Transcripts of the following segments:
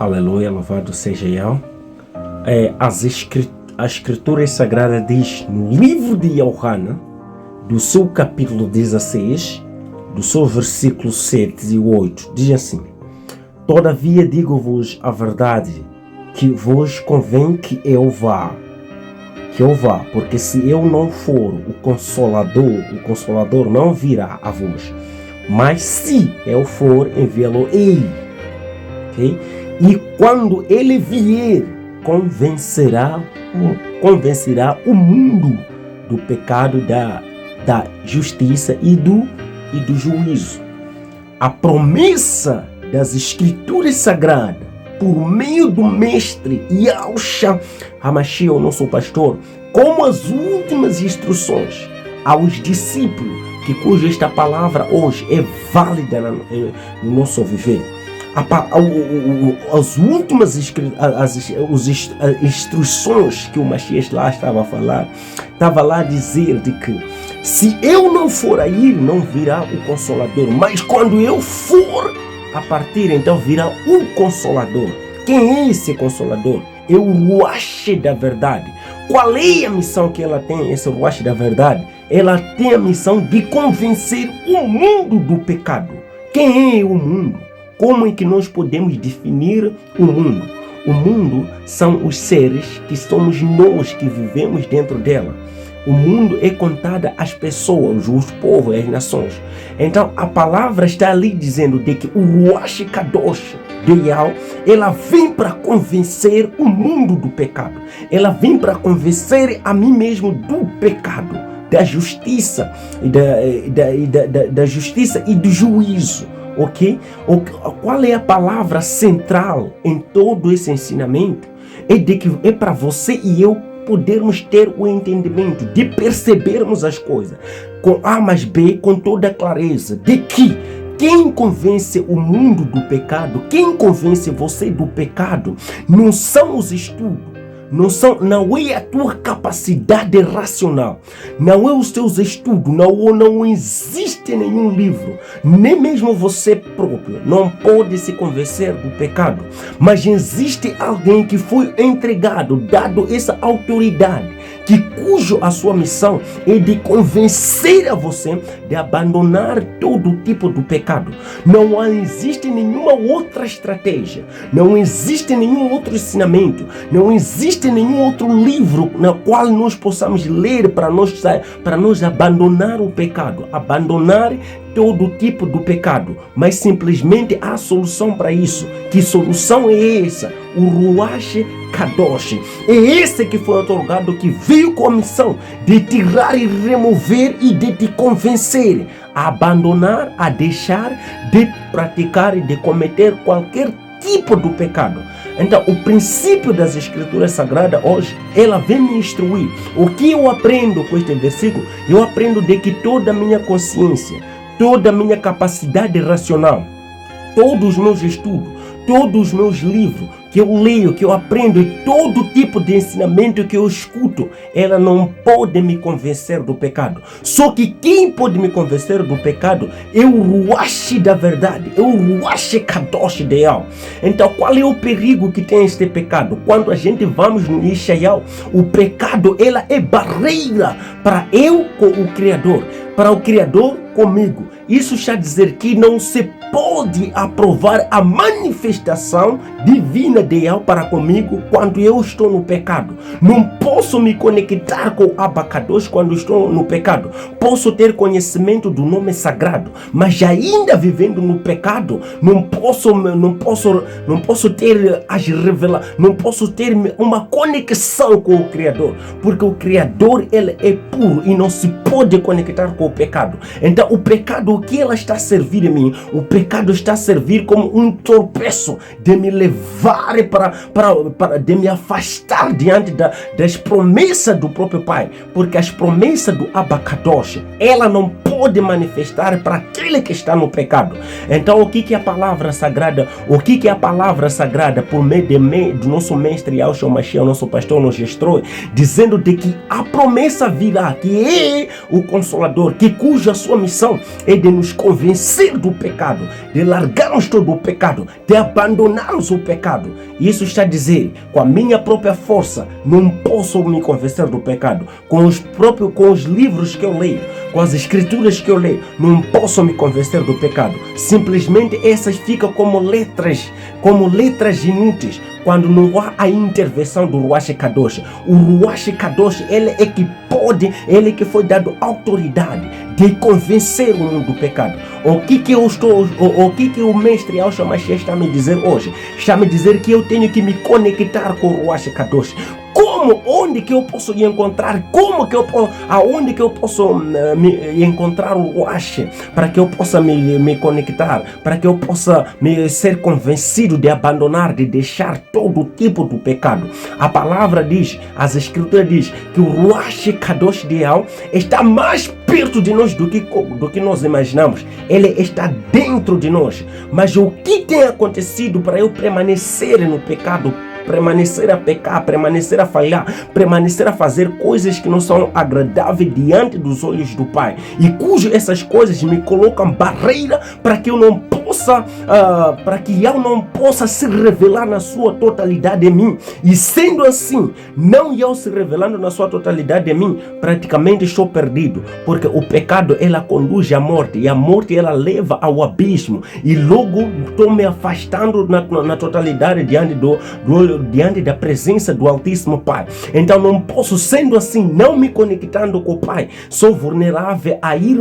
Aleluia, louvado seja Yahweh. A Escritura Sagrada diz no livro de Yohana, do seu capítulo 16, do seu versículo 7 e 8, diz assim: Todavia digo-vos a verdade, que vos convém que eu vá, porque se eu não for, o Consolador não virá a vos, mas se eu for, enviá-lo-ei. Okay? E quando ele vier, convencerá o mundo do pecado, da justiça e do juízo. A promessa das Escrituras Sagradas, por meio do Mestre Yahushua HaMashiach, o nosso pastor, como as últimas instruções aos discípulos, cuja esta palavra hoje é válida no nosso viver. As últimas instruções que o Mashiach lá estava a falar, estava lá a dizer de que se eu não for a ir, não virá o Consolador, mas quando eu for a partir, então virá o Consolador. Quem é esse Consolador? É o Ruach da verdade. Qual é a missão que ela tem, esse Ruach da verdade? Ela tem a missão de convencer o mundo do pecado. Quem é o mundo? Como é que nós podemos definir o mundo? O mundo são os seres que somos nós que vivemos dentro dela. O mundo é contada às pessoas, os povos, as nações. Então a palavra está ali dizendo de que o Ruach Kadosh de Yahweh, ela vem para convencer o mundo do pecado. Ela vem para convencer a mim mesmo do pecado, da justiça, da justiça e do juízo. Ok? Qual é a palavra central em todo esse ensinamento? É de que é para você e eu podermos ter o entendimento de percebermos as coisas com A mais B, com toda clareza, de que quem convence o mundo do pecado, quem convence você do pecado, não são os estudos, não é a tua capacidade racional, não é os teus estudos, não existe nenhum livro, nem mesmo você próprio não pode se convencer do pecado, mas existe alguém que foi entregado, dado essa autoridade, cujo a sua missão é de convencer a você de abandonar todo tipo de pecado. Não existe nenhuma outra estratégia, não existe nenhum outro ensinamento, não existe nenhum outro livro na qual nós possamos ler para nós abandonar o pecado, abandonar todo tipo de pecado, mas simplesmente há solução para isso. Que solução é essa? O Ruach Kadosh. É esse que foi otorgado, que veio com a missão de tirar e remover e de te convencer a abandonar, a deixar de praticar e de cometer qualquer tipo de pecado. Então, o princípio das Escrituras Sagradas hoje, ela vem me instruir. O que eu aprendo com este versículo? Eu aprendo de que toda a minha consciência, toda a minha capacidade racional, todos os meus estudos, todos os meus livros que eu leio, que eu aprendo, e todo tipo de ensinamento que eu escuto, ela não pode me convencer do pecado. Só que quem pode me convencer do pecado é o Ruach da verdade, é o Ruach Kadosh de Yahweh. Então qual é o perigo que tem este pecado? Quando a gente vamos no Yeshayahu, o pecado, ela é barreira para eu com o Criador, para o Criador comigo. Isso está a dizer que não se pode aprovar a manifestação divina de Yahweh para comigo quando eu estou no pecado. Não posso me conectar com o Abacadosh quando estou no pecado. Posso ter conhecimento do nome sagrado, mas ainda vivendo no pecado, não posso ter as revelações, não posso ter uma conexão com o Criador, porque o Criador, ele é puro e não se pode conectar com o pecado. Então o pecado, o que ela está a servir em mim? O pecado está a servir como um tropeço de me levar de me afastar diante das promessas do próprio Pai, porque as promessas do Abacadosh, ela não pode manifestar para aquele que está no pecado. Então o que é a palavra sagrada? O que é a palavra sagrada por meio do nosso mestre Yahushua HaMashiach, o nosso pastor, nos gestor, dizendo de que a promessa virá, que é o Consolador, cuja sua missão é de nos convencer do pecado. de largarmos todo o pecado, de abandonarmos o pecado. Isso está a dizer, com a minha própria força, não posso me convencer do pecado. Com os livros que eu leio, com as escrituras que eu leio, não posso me convencer do pecado. Simplesmente essas ficam como letras inúteis, quando não há a intervenção do Ruach Kadosh. O Ruach Kadosh, ele é que foi dado autoridade de convencer o mundo do pecado. O que o mestre Yahshua Mashiach está a me dizer hoje? Está a me dizer que eu tenho que me conectar com o Ruach Kadosh. Onde que eu posso encontrar? Aonde que eu posso encontrar o Ruach para que eu possa me conectar, para que eu possa ser convencido de abandonar, de deixar todo tipo de pecado? A palavra diz, as escrituras diz que o Ruach Kadosh de Yahweh está mais perto de nós do que nós imaginamos. Ele está dentro de nós. Mas o que tem acontecido para eu permanecer no pecado, permanecer a pecar, permanecer a falhar, permanecer a fazer coisas que não são agradáveis diante dos olhos do Pai, e essas coisas me colocam barreira para que eu não possa, se revelar na sua totalidade em mim. E sendo assim, não eu se revelando na sua totalidade em mim, praticamente estou perdido, porque o pecado ela conduz à morte, e a morte ela leva ao abismo, e logo estou me afastando na totalidade diante da presença do Altíssimo Pai. Então não posso, sendo assim, não me conectando com o Pai, sou vulnerável a ir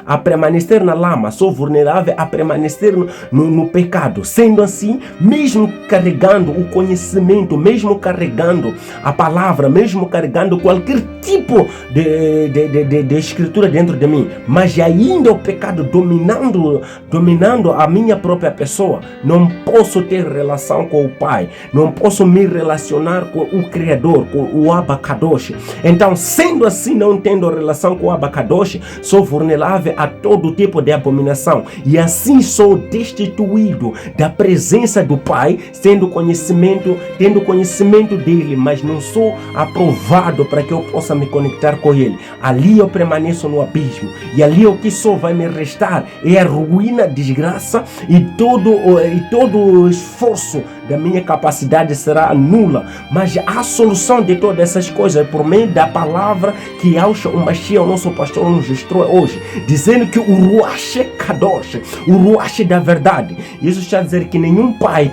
a permanecer na lama, sou vulnerável a permanecer no pecado. Sendo assim, mesmo carregando o conhecimento, mesmo carregando a palavra, mesmo carregando qualquer tipo de escritura dentro de mim, mas ainda o pecado dominando a minha própria pessoa, não posso ter relação com o Pai, não posso me relacionar com o Criador, com o Abba Kadosh. Então, sendo assim, não tendo relação com o Abba Kadosh, sou vulnerável a todo tipo de abominação, e assim sou destituído da presença do Pai, tendo conhecimento dele, mas não sou aprovado para que eu possa me conectar com ele. Ali eu permaneço no abismo, e ali o que só vai me restar é a ruína, a desgraça, e todo o esforço da minha capacidade será nula. Mas a solução de todas essas coisas é por meio da palavra que Yahshua Mashiach, o nosso pastor, nos instrui hoje, dizendo que o Ruach Kadosh, o Ruach da verdade, isso está a dizer que nenhum pai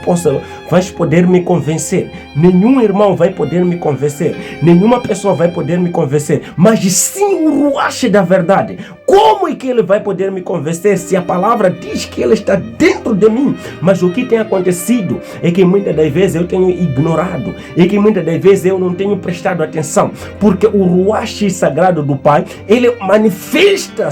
vai poder me convencer, nenhum irmão vai poder me convencer, nenhuma pessoa vai poder me convencer, mas sim o Ruach da verdade. Como é que ele vai poder me convencer se a palavra diz que ele está dentro de mim? Mas o que tem acontecido é que muitas das vezes eu tenho ignorado, e que muitas das vezes eu não tenho prestado atenção, porque o Ruach sagrado do Pai, ele manifesta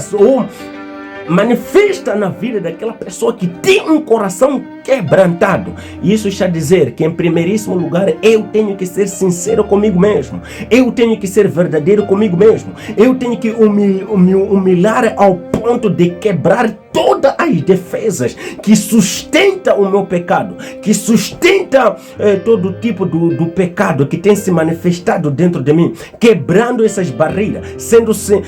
na vida daquela pessoa que tem um coração quebrantado. Isso está a dizer que, em primeiríssimo lugar, eu tenho que ser sincero comigo mesmo, eu tenho que ser verdadeiro comigo mesmo, eu tenho que me humilhar ao ponto de quebrar todas as defesas que sustenta o meu pecado, que sustenta todo tipo do pecado que tem se manifestado dentro de mim, quebrando essas barreiras,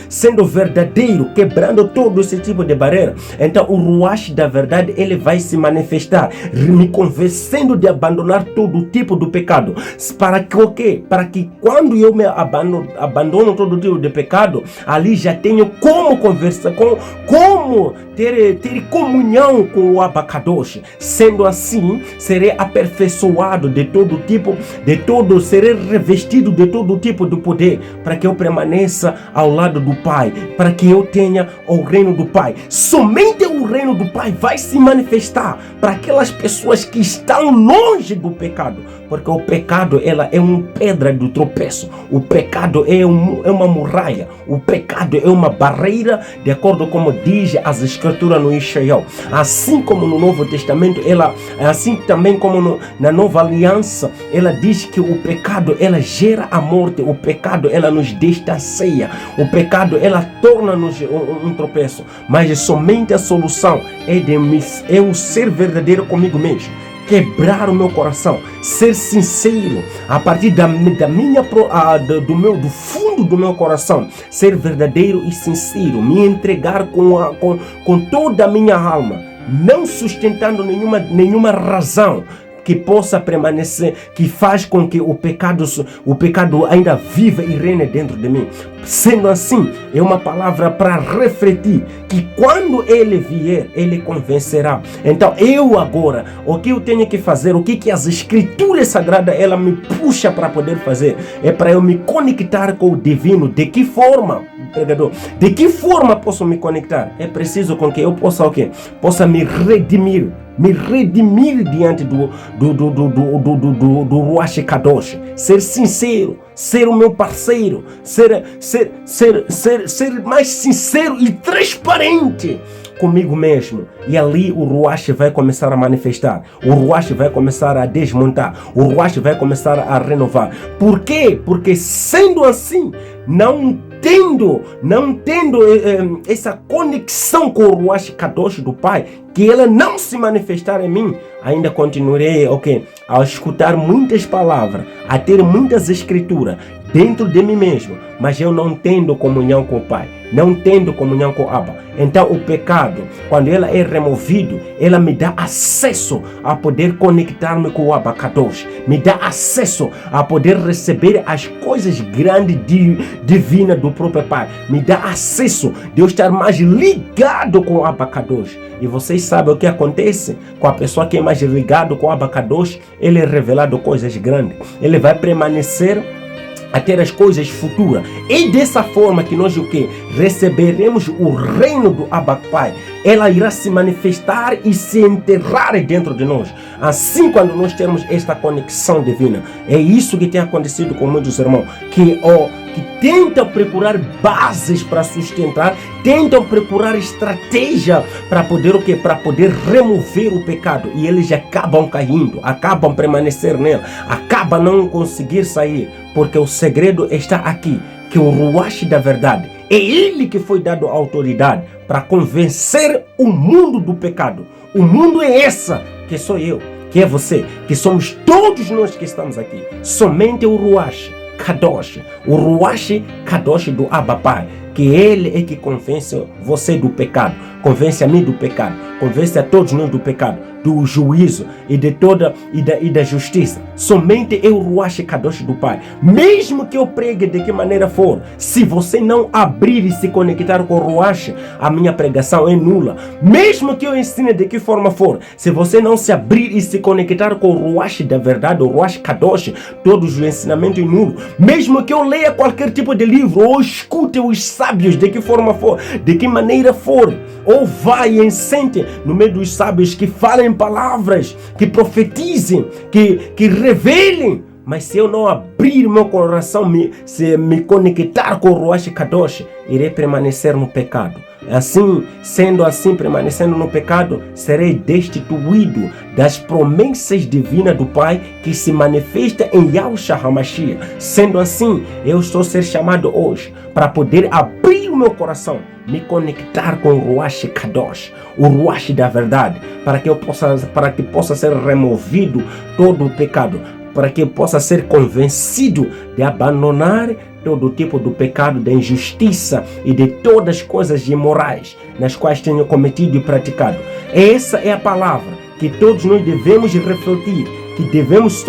sendo verdadeiro, quebrando todo esse tipo de barreira. Então o Ruach da verdade, ele vai se manifestar, me convencendo de abandonar todo tipo de pecado. Para que o quê? Para que quando eu me abandono todo tipo de pecado, ali já tenho como conversar, como ter comunhão com o Abba Kadosh. Sendo assim, serei aperfeiçoado serei revestido de todo tipo de poder, para que eu permaneça ao lado do Pai, para que eu tenha o reino do Pai. Somente o reino do Pai vai se manifestar para aquelas pessoas que estão longe do pecado, porque o pecado, ela é uma pedra do tropeço, o pecado é uma muralha, o pecado é uma barreira, de acordo com como diz as escrituras no Ishaiah. Assim como no Novo Testamento, assim também como na Nova Aliança, ela diz que o pecado, ela gera a morte, o pecado, ela nos distancia, o pecado, ela torna-nos um tropeço, mas somente a solução é eu ser verdadeiro comigo mesmo, quebrar o meu coração, ser sincero a partir do fundo do meu coração, ser verdadeiro e sincero, me entregar com toda a minha alma. não sustentando nenhuma razão que possa permanecer, que faz com que o pecado ainda viva e reine dentro de mim. Sendo assim, é uma palavra para refletir que quando ele vier, ele convencerá. Então eu agora, o que eu tenho que fazer, o que as escrituras sagradas ela me puxa para poder fazer, é para eu me conectar com o divino. De que forma, pregador? De que forma posso me conectar? É preciso com que eu possa o quê? Possa me redimir diante do Ruach Kadosh, ser sincero, ser o meu parceiro, ser mais sincero e transparente comigo mesmo. E ali o Ruach vai começar a manifestar, o Ruach vai começar a desmontar, o Ruach vai começar a renovar. Por quê? Porque sendo assim, não tendo essa conexão com o Ruach Kadosh do Pai, que ela não se manifestar em mim, ainda continuarei a escutar muitas palavras, a ter muitas escrituras dentro de mim mesmo, mas eu não tendo comunhão com o Pai, não tendo comunhão com o Abba. Então o pecado, quando ela é removido, ela me dá acesso a poder conectar-me com o Abba Kadosh, me dá acesso a poder receber as coisas grandes divinas do próprio Pai, me dá acesso de eu estar mais ligado com o Abba Kadosh. E vocês sabem o que acontece com a pessoa que é mais ligado com o Abba Kadosh? Ele é revelado coisas grandes, ele vai permanecer a ter as coisas futuras. E dessa forma que nós receberemos o reino do Abba Pai. Ela irá se manifestar e se enterrar dentro de nós. Assim, quando nós temos esta conexão divina, é isso que tem acontecido com muitos irmãos, que tentam procurar bases para sustentar, tentam procurar estratégia para poder para poder remover o pecado, e eles acabam caindo, acabam permanecer nele, acabam não conseguir sair, porque o segredo está aqui, que o Ruach da verdade é ele que foi dado a autoridade para convencer o mundo do pecado. O mundo é essa, que sou eu, que é você, que somos todos nós que estamos aqui. Somente o Ruach Kadosh, o Ruach Kadosh do Abba Pai, que ele é que convence você do pecado, convence a mim do pecado, convence a todos nós do pecado, do juízo e de toda e da justiça. Somente eu, Ruach Kadosh do Pai. Mesmo que eu pregue de que maneira for, se você não abrir e se conectar com o Ruach, a minha pregação é nula. Mesmo que eu ensine de que forma for, se você não se abrir e se conectar com o Ruach da verdade, o Ruach Kadosh, todos os ensinamentos é nulo. Mesmo que eu leia qualquer tipo de livro, ou escute os sábios de que forma for, de que maneira for, ou vai e sente no meio dos sábios que falem palavras, que profetizem, que revelem, mas se eu não abrir meu coração, se me conectar com o Ruach Kadosh, irei permanecer no pecado. Assim, sendo assim, permanecendo no pecado, serei destituído das promessas divinas do Pai que se manifesta em Yahushua HaMashiach. Sendo assim, eu estou ser chamado hoje para poder abrir o meu coração, me conectar com o Ruach Kadosh, o Ruach da verdade, para que possa ser removido todo o pecado, para que eu possa ser convencido de abandonar todo tipo do pecado, da injustiça e de todas as coisas imorais nas quais tenho cometido e praticado. Essa é a palavra que todos nós devemos refletir, que devemos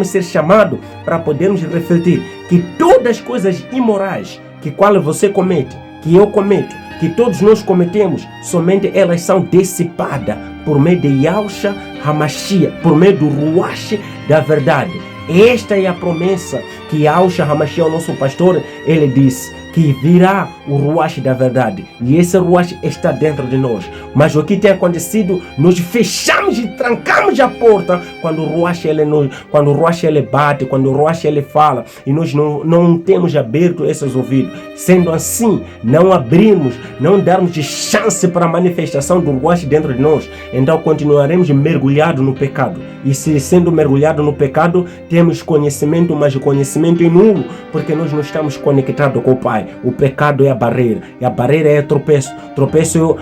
ser chamados para podermos refletir, que todas as coisas imorais que qual você comete, que eu cometo, que todos nós cometemos, somente elas são dissipadas por meio de Yahushua HaMashiach, por meio do Ruach da verdade. Esta é a promessa que Yahushua HaMashiach, o nosso pastor, ele disse que virá o Ruach da verdade, e esse Ruach está dentro de nós. Mas o que tem acontecido? Nós fechamos e trancamos a porta quando o Ruach ele bate, quando o Ruach ele fala, e nós não temos aberto esses ouvidos. Sendo assim, não abrimos, não darmos chance para a manifestação do Ruach dentro de nós, então continuaremos mergulhados no pecado. E se sendo mergulhado no pecado, temos conhecimento, mas o conhecimento é nulo, porque nós não estamos conectados com o Pai. O pecado é a barreira, e a barreira é tropeço. Tropeço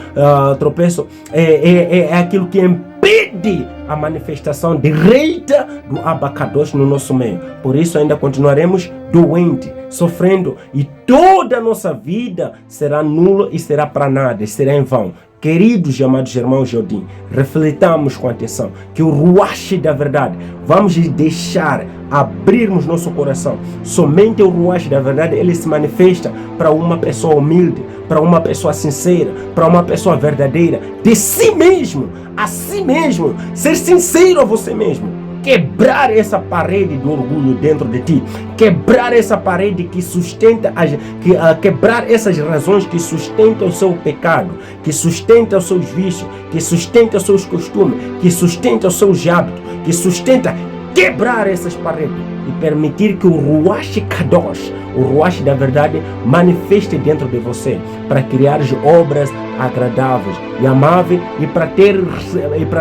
é aquilo que impede a manifestação direita do Abba Kadosh no nosso meio. Por isso ainda continuaremos doentes, sofrendo, e toda a nossa vida será nula e será para nada, será em vão. Queridos e amados irmãos Jodim, refletamos com atenção que o ruach da verdade, vamos deixar abrirmos nosso coração. Somente o ruach da verdade, ele se manifesta para uma pessoa humilde, para uma pessoa sincera, para uma pessoa verdadeira, de si mesmo, a si mesmo, ser sincero a você mesmo. Quebrar essa parede do orgulho dentro de ti, quebrar essa parede que sustenta, quebrar essas razões que sustentam o seu pecado, que sustentam os seus vícios, que sustentam os seus costumes, que sustentam os seus hábitos, que sustenta quebrar essas paredes e permitir que o Ruach Kadosh, o Ruach da verdade, manifeste dentro de você, para criar obras agradáveis e amáveis e para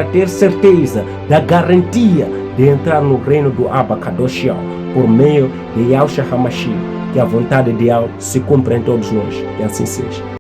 ter certeza da garantia de entrar no reino do Abba Kadosh por meio de Yahushua HaMashiach, que a vontade de Deus se cumpra em todos nós, que assim seja.